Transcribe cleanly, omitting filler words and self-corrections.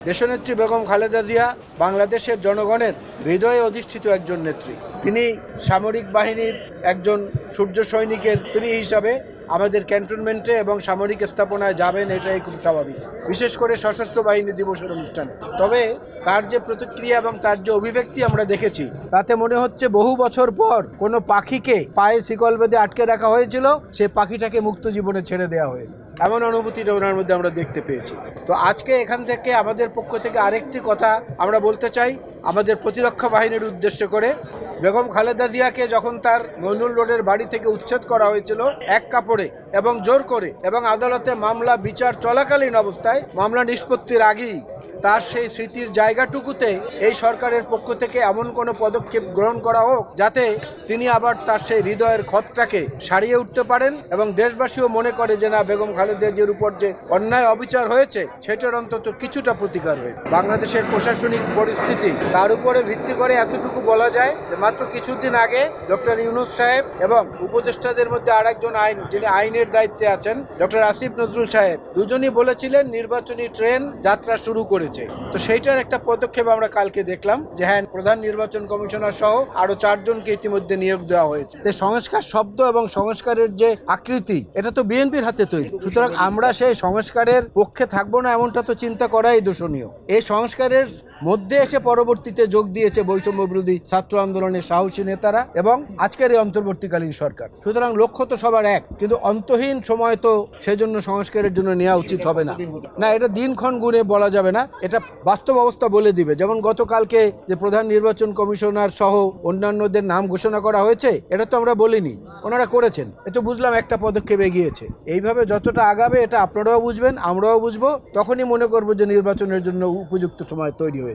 দেশনেত্রী বেগম খালেদা জিয়া বাংলাদেশের জনগণের হৃদয়ে অধিষ্ঠিত একজন নেত্রী। তিনি সামরিক বাহিনীর একজন সূর্য সৈনিকের স্ত্রী হিসাবে আমাদের ক্যান্টনমেন্টে এবং সামরিক স্থাপনায় যাবেন, এটাই খুব স্বাভাবিক, বিশেষ করে সশস্ত্র বাহিনী দিবসের অনুষ্ঠানে। তবে তার যে প্রতিক্রিয়া এবং তার যে অভিব্যক্তি আমরা দেখেছি, তাতে মনে হচ্ছে বহু বছর পর কোনো পাখিকে পায়ে শিকল বেঁধে আটকে রাখা হয়েছিল, সে পাখিটাকে মুক্ত জীবনে ছেড়ে দেওয়া হয়েছে, এমন অনুভূতিটা ওনার মধ্যে আমরা দেখতে পেয়েছি। তো আজকে এখান থেকে আমাদের পক্ষ থেকে আরেকটি কথা আমরা বলতে চাই আমাদের প্রতিরক্ষা বাহিনীর উদ্দেশ্য করে। বেগম খালেদা জিয়াকে যখন তার মইনুল রোডের বাড়ি থেকে উচ্ছেদ করা হয়েছিল এক কাপড়ে এবং জোর করে, এবং আদালতে মামলা বিচার চলাকালীন অবস্থায় মামলা নিষ্পত্তির আগেই তার সেই স্মৃতির জায়গাটুকুতে এই সরকারের পক্ষ থেকে এমন কোনো পদক্ষেপ গ্রহণ করা হোক যাতে তিনি আবার তার সেই হৃদয়ের ক্ষতটাকে সারিয়ে উঠতে পারেন এবং দেশবাসীও মনে করে যে না, বেগম খালেদা জিয়ার উপর যে অন্যায় অবিচার হয়েছে সেটার অন্তত কিছুটা প্রতিকার হয়েছে। বাংলাদেশের প্রশাসনিক পরিস্থিতি, তার উপরে ভিত্তি করে এতটুকু বলা যায় যে মাত্র কিছুদিন আগে ডক্টর ইউনূস সাহেব এবং উপদেষ্টাদের মধ্যে আরেকজন যিনি আইনের দায়িত্বে আছেন, ডক্টর আসিফ নজরুল সাহেব, দুজনই বলেছিলেন নির্বাচনী ট্রেন যাত্রা শুরু করেছে। তো সেইটার একটা পদক্ষেপ আমরা কালকে দেখলাম যে হ্যাঁ, প্রধান নির্বাচন কমিশনার সহ আরো 4 জনকে ইতিমধ্যে নিয়োগ দেওয়া হয়েছে। সংস্কার শব্দ এবং সংস্কারের যে আকৃতি, এটা তো বিএনপির হাতে তৈরি। সুতরাং আমরা সেই সংস্কারের পক্ষে থাকবো না এমনটা তো চিন্তা করাই দোষণীয়। এই সংস্কারের মধ্যে এসে পরবর্তীতে যোগ দিয়েছে বৈষম্য বিরোধী ছাত্র আন্দোলনের সাহসী নেতারা এবং আজকের এই অন্তর্বর্তীকালীন সরকার। সুতরাং লক্ষ্য তো সবার এক, কিন্তু অন্তহীন সময় তো সেজন্য সংস্কারের জন্য নেওয়া উচিত হবে না। না, এটা দিনক্ষণ গুণে বলা যাবে না, এটা বাস্তব অবস্থা বলে দিবে। যেমন গতকালকে যে প্রধান নির্বাচন কমিশনার সহ অন্যান্যদের নাম ঘোষণা করা হয়েছে, এটা তো আমরা বলিনি, ওনারা করেছেন। এতো বুঝলাম একটা পদক্ষেপ এগিয়েছে। এইভাবে যতটা আগাবে এটা আপনারাও বুঝবেন, আমরাও বুঝবো, তখনই মনে করবো যে নির্বাচনের জন্য উপযুক্ত সময় তৈরি হয়েছে।